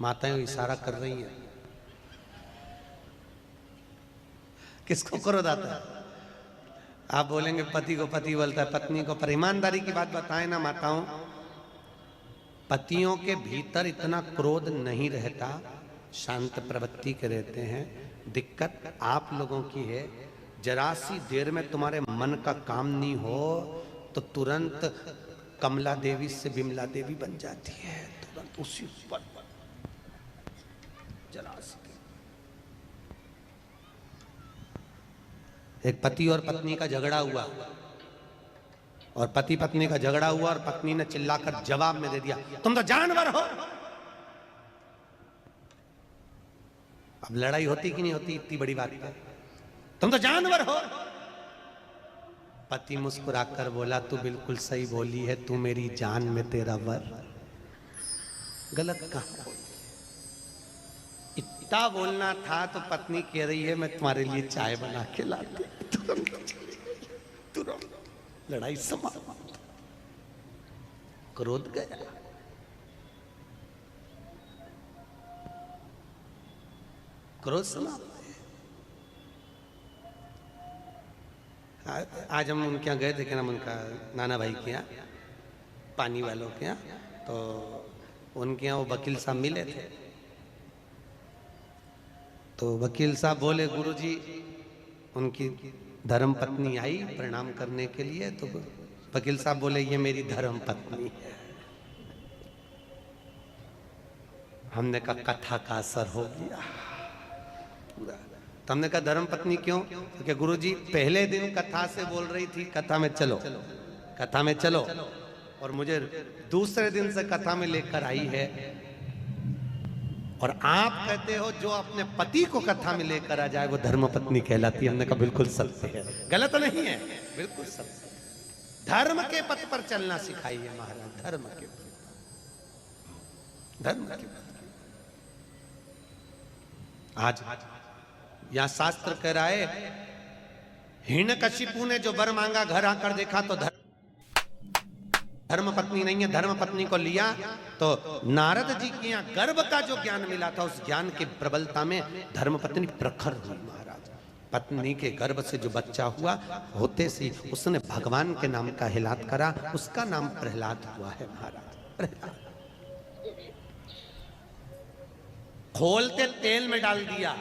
माताएं इशारा कर रही हैं। किसको क्रोध आता है? आप बोलेंगे पति को पति बोलता है, पत्नी को, पर ईमानदारी की बात बताएं ना माताओं, पतियों के भीतर इतना क्रोध नहीं रहता, शांत प्रवृत्ति के रहते हैं। दिक्कत आप लोगों की है, जरा सी देर में तुम्हारे मन का काम नहीं हो तो तुरंत कमला देवी से बिमला देवी बन जाती है, तुरंत उसी पर जरा सी। एक पति और पत्नी का झगड़ा हुआ और पति पत्नी का झगड़ा हुआ और पत्नी ने चिल्लाकर जवाब में दे दिया, तुम तो जानवर हो। अब लड़ाई होती कि नहीं होती इतनी बड़ी बात है, तुम तो जानवर हो। पति मुस्कुराकर बोला, तू बिल्कुल सही बोली है, तू मेरी जान में तेरा वर। गलत कहा? इतना बोलना था तो पत्नी कह रही है, मैं तुम्हारे लिए चाय बना के लाती। तुरंत लड़ाई समाप्त, क्रोध गया। क्रोध समाप्त। आज हम उनके यहाँ गए थे, क्या नाम उनका, नाना भाई के यहाँ, पानी वालों के यहाँ, तो उनके यहाँ वो वकील साहब मिले थे। तो वकील साहब बोले, गुरुजी उनकी धर्म पत्नी आई प्रणाम करने के लिए। तो वकील साहब बोले, ये मेरी धर्म पत्नी है। हमने कहा कथा का असर हो गया पूरा। तो हमने कहा धर्म पत्नी क्यों? क्योंकि गुरुजी पहले दिन कथा से बोल रही थी, कथा में चलो, कथा में चलो, और मुझे दूसरे दिन से कथा में लेकर आई है। और आप कहते हो जो अपने पति को कथा में लेकर आ जाए वो धर्म पत्नी कहलाती है। हमने कहा बिल्कुल सत्य है, गलत नहीं है, बिल्कुल सत्य। धर्म के पथ पर चलना सिखाइए महाराज, धर्म के पथ, धर्म के पथ। आज यहां शास्त्र कह रहा है, हिरण्यकशिपु ने जो वर मांगा घर आकर देखा तो धर्म पत्नी नहीं है। धर्म पत्नी को लिया तो नारद जी के यहाँ गर्भ का जो ज्ञान मिला था, उस ज्ञान की प्रबलता में धर्म पत्नी प्रखर हुई महाराज। पत्नी के गर्भ से जो बच्चा हुआ, होते से उसने भगवान के नाम का हिलात करा, उसका नाम प्रहलाद हुआ है महाराज। प्रहलाद खोलते तेल में डाल दिया,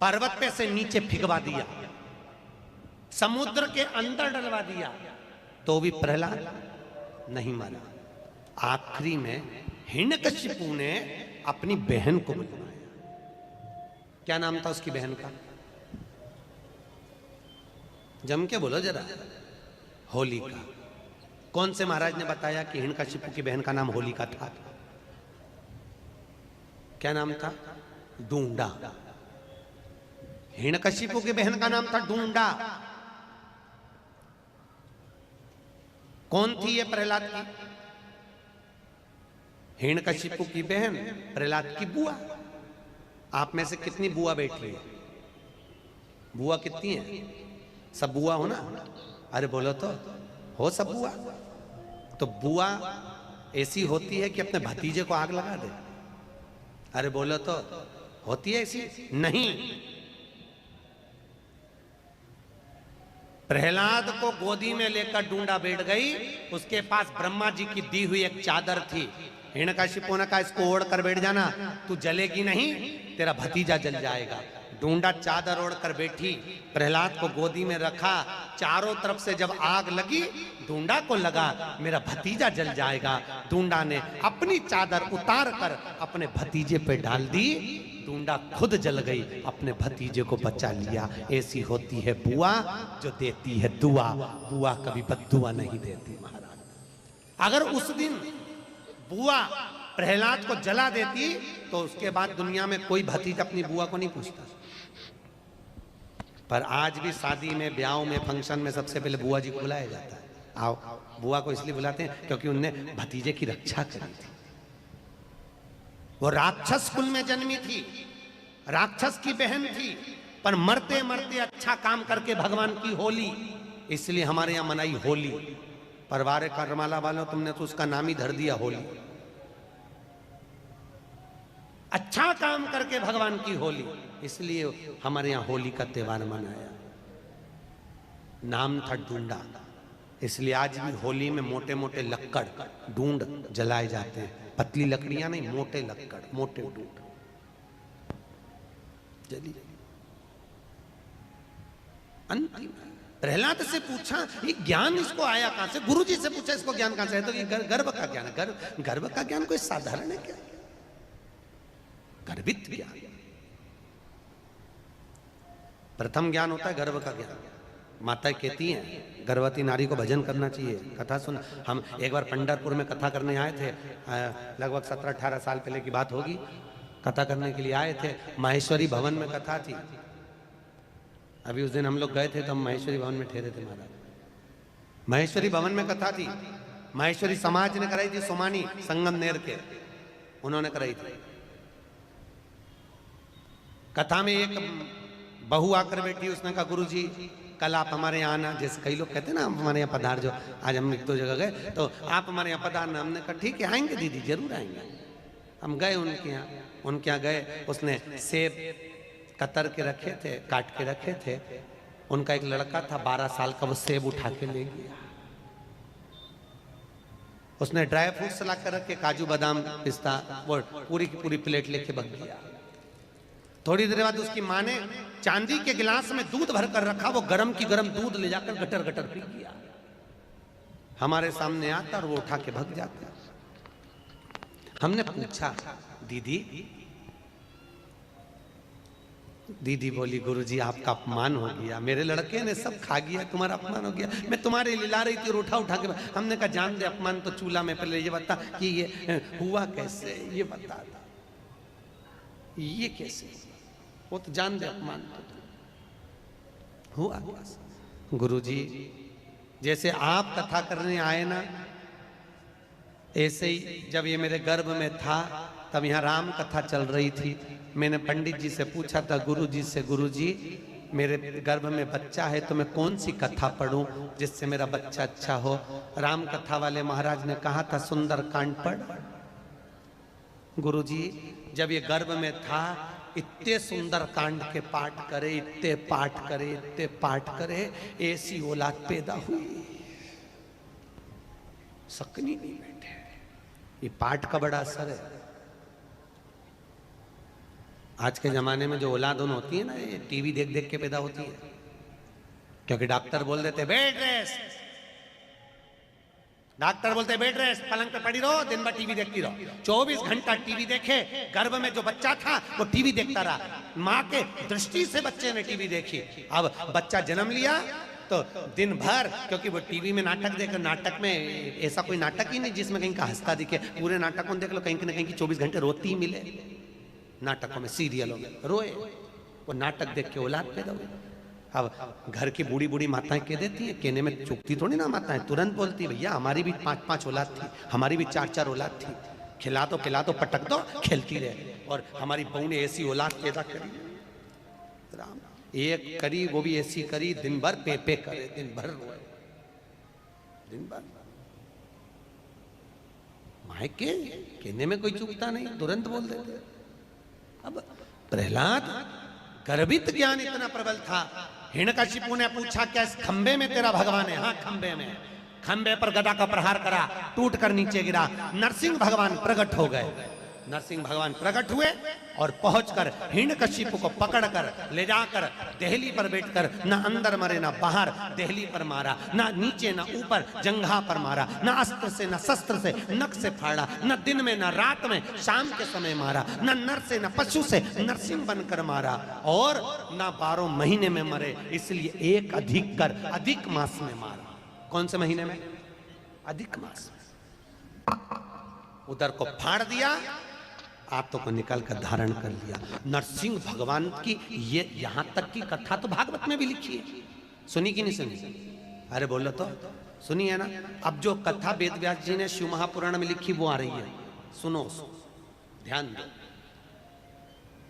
पर्वत पे से नीचे फिगवा दिया, समुद्र के अंदर डलवा दिया, तो भी प्रहलाद नहीं माना। आखिरी में हिरण्यकशिपु ने अपनी बहन को बुलवाया। क्या नाम था उसकी बहन का? जम के बोलो जरा। होलिका। कौन से महाराज ने बताया कि हिरण्यकशिपु की बहन का नाम होलिका था? क्या नाम था? डूंडा। हिरण्यकशिपु की बहन का नाम था डूंडा। कौन थी ये प्रहलाद की? हिरण्यकशिपु की बहन, प्रहलाद की बुआ। आप में से कितनी बुआ बैठी है? बुआ कितनी है? सब बुआ हो ना? अरे बोलो तो, हो सब बुआ? तो बुआ ऐसी होती है कि अपने भतीजे को आग लगा दे? अरे बोलो तो, होती है ऐसी? नहीं। प्रहलाद को गोदी में लेकर डूंडा बैठ गई, उसके पास ब्रह्मा जी की दी हुई एक चादर थी। हिरण्यकशिपु ने कहा, इसको ओढ़ कर बैठ जाना, तू जलेगी नहीं, तेरा भतीजा जल जाएगा। डूंडा चादर ओढ़ कर बैठी, प्रहलाद को गोदी में रखा, चारों तरफ से जब आग लगी, डूंडा को लगा मेरा भतीजा जल जाएगा। डूंडा ने अपनी चादर उतार कर अपने भतीजे पे डाल दी, डूंडा खुद जल गई, अपने भतीजे को बचा लिया। ऐसी होती है बुआ जो देती है दुआ। बुआ कभी बद्दुआ नहीं देती महाराज। अगर उस दिन बुआ प्रहलाद को जला देती तो उसके बाद दुनिया में कोई भतीजा अपनी बुआ को नहीं पूछता। पर आज भी शादी में, ब्याह में, फंक्शन में सबसे पहले बुआ जी को बुलाया जाता है। आओ। बुआ को इसलिए बुलाते हैं क्योंकि उनने भतीजे की रक्षा करी थी। वो राक्षस कुल में जन्मी थी, राक्षस की बहन थी, पर मरते मरते अच्छा काम करके भगवान की होली, इसलिए हमारे यहां मनाई होली। परवारे करमाला वालों, तुमने तो उसका नाम ही धर दिया होली। अच्छा काम करके भगवान की होली, इसलिए हमारे यहां होली का त्योहार मनाया। नाम था ढूंढा, इसलिए आज भी होली में मोटे मोटे लक्कड़ ढूंढ जलाए जाते हैं। पतली लकड़ियां नहीं, मोटे लक्कड़, मोटे ढूंढ जली। अंतिम प्रहलाद से पूछा ये ज्ञान इसको आया कहां से? गुरु जी से पूछा इसको ज्ञान कहां से है? तो ये गर्भ का ज्ञान है। गर्भ का ज्ञान कोई साधारण है क्या? गर्भित ज्ञान। प्रथम ज्ञान होता है गर्भ का ज्ञान। माता कहती हैं गर्भवती नारी को भजन करना चाहिए। कथा सुन, हम एक बार पंढरपुर में कथा करने आए थे, लगभग 17-18 साल पहले की बात होगी। कथा करने के लिए आए थे, माहेश्वरी भवन में कथा थी। अभी उस दिन हम लोग गए थे तो हम माहेश्वरी भवन में ठहरे थे महाराज। माहेश्वरी भवन में कथा थी, माहेश्वरी समाज ने कराई थी, सोमानी संगमनेर के, उन्होंने कराई थी। कथा में एक बहू आकर बैठी, उसने कहा गुरु जी कल आप हमारे यहाँ आना। जैसे कई लोग कहते हैं ना हमारे यहाँ पधार जो, आज हम एक दो जगह गए तो आप हमारे यहाँ पधारना। हमने कहा ठीक है आएंगे दीदी, जरूर आएंगे। हम गए उनके यहाँ गए, उसने सेब कतर के रखे थे, काट के रखे थे। उनका एक लड़का था 12 साल का, वो सेब उठा के ले गया। उसने ड्राई फ्रूट्स ला कर रखे, काजू बादाम पिस्ता, वो पूरी की पूरी प्लेट लेके भाग गया। थोड़ी देर बाद उसकी माँ ने चांदी के गिलास में दूध भरकर रखा, वो गरम की गरम दूध ले जाकर गटर गटर पी गया। हमारे सामने आता और वो उठा के भाग जाता। हमने पूछा दीदी बोली गुरुजी आपका अपमान हो गया, मेरे लड़के ने सब खा गया, तुम्हारा अपमान हो गया। मैं तुम्हारे लिए ला रही थी और उठा के। हमने कहा जान दे अपमान तो चूल्हा में, पहले ये बता कि ये हुआ कैसे, ये बता ये कैसे, वो तो जान दे अपमान तो हुआ। गुरुजी जैसे आप कथा करने आए ना, ऐसे ही जब ये मेरे गर्भ में था तब यहाँ राम कथा चल रही थी। मैंने पंडित जी से पूछा था गुरुजी से, गुरुजी मेरे गर्भ में बच्चा है तो मैं कौन सी कथा पढ़ूं जिससे मेरा बच्चा अच्छा हो? राम कथा वाले महाराज ने कहा था सुंदर कांड पढ़। गुरुजी जब ये गर्भ में था इतने सुंदर कांड के पाठ करे, इतने पाठ करे, ऐसी औलाद पैदा हुई, सकनी नहीं बैठे। ये पाठ का बड़ा असर है। आज के जमाने में जो औलाद होती है ना, ये टीवी देख देख के पैदा होती है, क्योंकि डॉक्टर बोल देते बेड रेस्ट, डॉक्टर बोलते बेड रेस्ट, पलंग पे पड़ी रहो, दिन भर टीवी देखती रहो। 24 घंटा टीवी देखे, गर्भ में जो बच्चा था वो टीवी देखता रहा। माँ के दृष्टि से बच्चे ने टीवी देखी। अब बच्चा जन्म लिया तो दिन भर, क्योंकि वो टीवी में नाटक देख, नाटक में ऐसा कोई नाटक ही नहीं जिसमें कहीं का हंसता दिखे। पूरे नाटक में देख लो कहीं ना कहीं की 24 घंटे रोती ही मिले। नाटकों में, सीरियलों में रोए, वो नाटक देख के औलाद पैदा हुई। अब घर की बूढ़ी बूढ़ी माताएं कह देती हैं, कहने में चुकती थोड़ी ना माताएं, तुरंत बोलती भैया हमारी भी 5-5 औलाद थी, हमारी भी 4-4 औलाद थी, खिला दो पटक दो, खेलती रहे। और हमारी बहू ने ऐसी औलाद पैदा करी, राम एक करी, वो भी ऐसी करी, दिन भर पे करे, दिन भर रोए, दिन भर। माए के कहने में कोई चूकता नहीं, तुरंत बोल देते। अब प्रहलाद गर्भित ज्ञान इतना प्रबल था। हिरण्यकशिपु ने पूछा क्या इस खंबे में तेरा भगवान है? हाँ खंबे में। खंबे पर गदा का प्रहार करा, टूट कर नीचे गिरा। नरसिंह भगवान प्रकट हो गए। नरसिंह भगवान प्रकट हुए और पहुंचकर हिरण्यकशिपु को पकड़कर ले जाकर देहली पर बैठकर ना अंदर मरे ना बाहर, देहली पर मारा, ना नीचे ना ऊपर, जंघा पर मारा, ना अस्त्र से ना शस्त्र से, नख से फाड़ा, न दिन में ना रात में, शाम के समय मारा, न नर से न पशु से, नरसिंह बनकर मारा, और ना 12 महीने में मरे, इसलिए एक अधिक कर अधिक मास में मारा। कौन से महीने में? अधिक मास में। उधर को फाड़ दिया, आंतों को निकाल कर धारण कर लिया। नरसिंह भगवान की ये यहां तक की कथा तो भागवत में भी लिखी है, सुनी कि नहीं सुनी? अरे बोलो तो सुनी है ना। अब जो कथा वेद व्यास जी ने शिव महापुराण में लिखी वो आ रही है, सुनो ध्यान दो।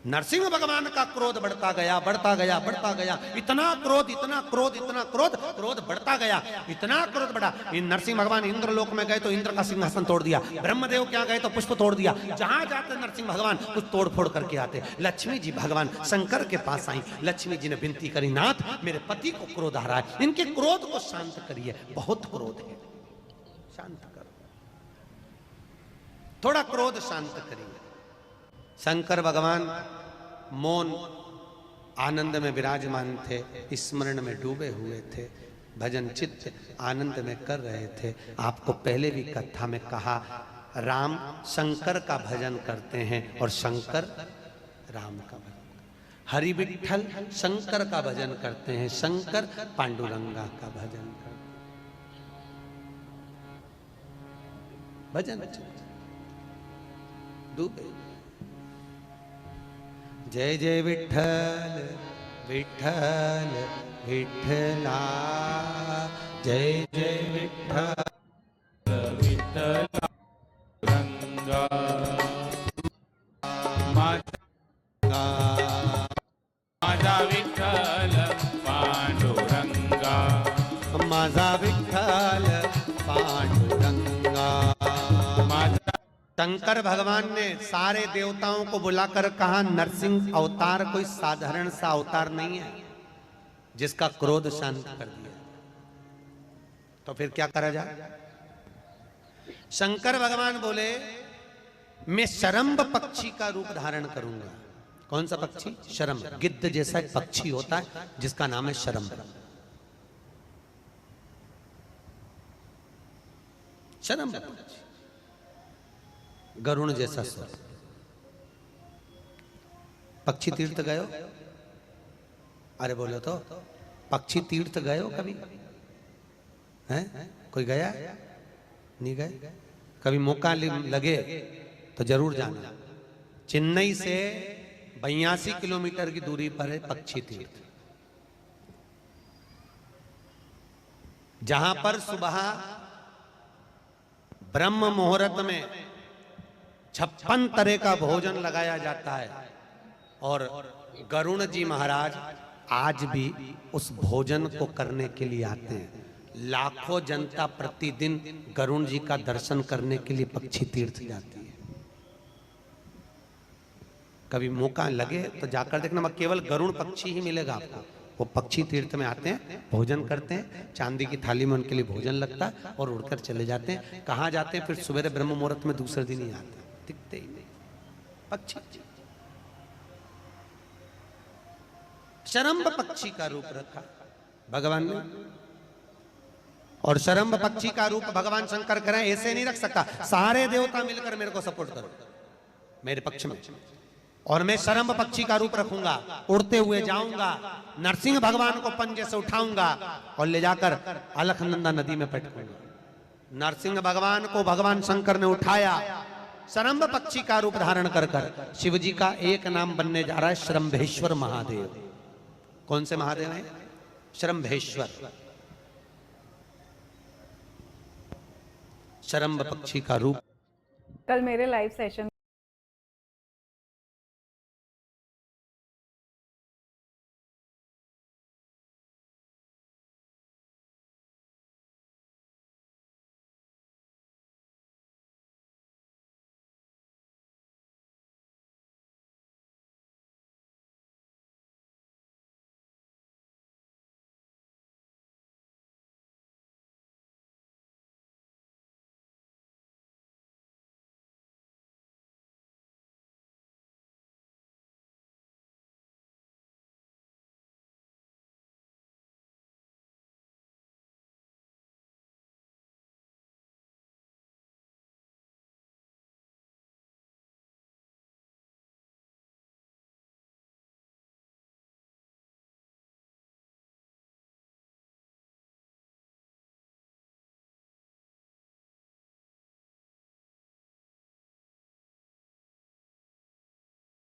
नरसिंह भगवान का क्रोध बढ़ता गया, बढ़ता गया, बढ़ता गया, इतना क्रोध, इतना क्रोध, इतना क्रोध, क्रोध बढ़ता गया, इतना क्रोध बढ़ा। नरसिंह भगवान इंद्रलोक में गए तो इंद्र का सिंहासन तोड़ दिया, ब्रह्मदेव क्या गए तो पुष्प तोड़ दिया, जहां जाते नरसिंह भगवान कुछ तोड़ फोड़ करके आते। लक्ष्मी जी भगवान शंकर के पास आई, लक्ष्मी जी ने विनती करी, नाथ मेरे पति को क्रोध आ रहा है, इनके क्रोध को शांत करिए, बहुत क्रोध है, शांत करो, थोड़ा क्रोध शांत करिए। शंकर भगवान मौन आनंद में विराजमान थे, स्मरण में डूबे हुए थे, भजन चित्त आनंद में कर रहे थे। आपको पहले भी कथा में कहा, राम शंकर का भजन करते हैं और शंकर राम का भजन, हरि विठ्ठल शंकर का भजन करते हैं, शंकर पांडुरंगा का भजन करते हैं। भजन डूबे। जय जय विठ्ठल विठ्ठल विठ्ठला, जय जय विठ्ठल विठ्ठल रंगा, माझा विठ्ठल पांडुरंगा, माझा विठ्ठल पांडुरंगा। शंकर भगवान ने सारे देवताओं को बुलाकर कहा, नरसिंह अवतार कोई साधारण सा अवतार नहीं है जिसका क्रोध शांत कर दिया। तो फिर क्या करा जाए? शंकर भगवान बोले, मैं शरम्भ पक्षी का रूप धारण करूंगा। कौन सा पक्षी? शरम्भ, गिद्ध जैसा एक पक्षी होता है जिसका नाम है शरम्भ। शरम्भ पक्षी, गरुण जैसा स्वर। पक्षी तीर्थ गए हो? अरे बोलो तो, पक्षी तीर्थ गए हो कभी? हैं? कोई गया? नहीं गए? कभी मौका लगे तो जरूर जाना। चेन्नई से 82 किलोमीटर की दूरी पर है पक्षी तीर्थ, जहां पर सुबह ब्रह्म मुहूर्त में 56 तरह का भोजन लगाया जाता है और गरुण जी महाराज आज भी उस भोजन को करने के लिए आते हैं। लाखों जनता प्रतिदिन गरुण जी का दर्शन करने के लिए पक्षी तीर्थ जाती है। कभी मौका लगे तो जाकर देखना, मगर केवल गरुण पक्षी ही मिलेगा आपको। वो पक्षी तीर्थ में आते हैं, भोजन करते हैं, चांदी की थाली में उनके लिए भोजन लगता है और उड़कर चले जाते हैं। कहाँ जाते हैं? फिर सवेरे ब्रह्म मुहूर्त में दूसरे दिन ही आते हैं, दिखते ही नहीं पक्षी। शरम्भ पक्षी का रूप रखा भगवान ने, और शरम्भ पक्षी का रूप भगवान शंकर करें, ऐसे नहीं रख सकता। सारे देवता मिलकर मेरे को सपोर्ट करो, मेरे पक्ष में, और मैं शरम्भ पक्षी का रूप रखूंगा, उड़ते हुए जाऊंगा, नरसिंह भगवान को पंजे से उठाऊंगा और ले जाकर अलखनंदा नदी में पटकूंगा। नरसिंह भगवान को भगवान शंकर ने उठाया, शरम्भ पक्षी का रूप धारण कर कर। शिव जी का एक नाम बनने जा रहा है शरम्भेश्वर महादेव। कौन से महादेव हैं? शरम्भेश्वर। शरम्भ पक्षी का रूप। कल मेरे लाइव सेशन